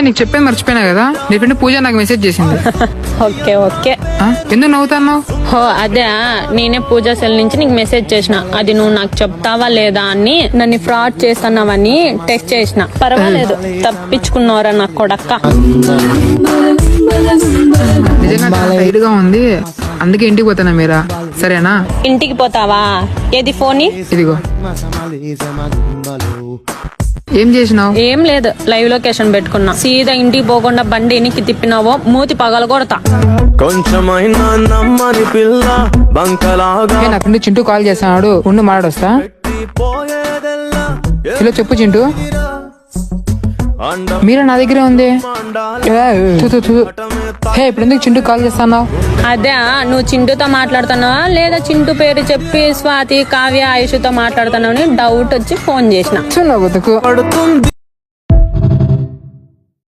నీకు చెప్పేది మర్చిపోయినా కదా, నీ ఫ్రెండ్ పూజ నాకు మెసేజ్ చేసింది. Okay okay. ఎందుకు నవ్వుతున్నావు? హో అదే, నేనే పూజా సెల్ నుంచి నీకు మెసేజ్ చేసిన. అది నువ్వు నాకు చెప్తావా లేదా అని, నన్ను ఫ్రాడ్ చేస్తున్నావని టెక్స్ట్ చేసిన. పర్వాలేదు, తప్పించుకున్నారా నా కొడక్క. నిజంగా టైట్ గా ఉంది, అందుకే ఇంటికి పోతానా మీరా? సరేనా? ఇంటికి పోతావా? ఏది ఫోన్? ఇదిగో. ఏం చేసినావు? ఏం లేదు, లైవ్ లొకేషన్ పెట్టుకున్నా. సీదా ఇంటికి పోకుండా బండి ఎనికి తిప్పినావో మూతి పగల కొడతా. కొంచెమైనా నమ్మని పిల్ల బంకలాగా నా ఫ్రెండ్ చింటూ కాల్ చేస్తున్నాడు, ఉండి మాట్లాడొస్తా. ఇలా చెప్పు చింటూ. మీరా నా దగ్గరే ఉంది. హే, ఇప్పుడు ఎందుకు చింటూ కాల్ చేస్తున్నావు? అదే, నువ్వు చింటూతో మాట్లాడుతున్నావా లేదా చింటూ పేరు చెప్పి స్వాతి, కావ్య, ఆయుషుతో మాట్లాడుతున్నావు అని డౌట్ వచ్చి ఫోన్ చేసిన. చిన్న బతుకు. పడుతుంది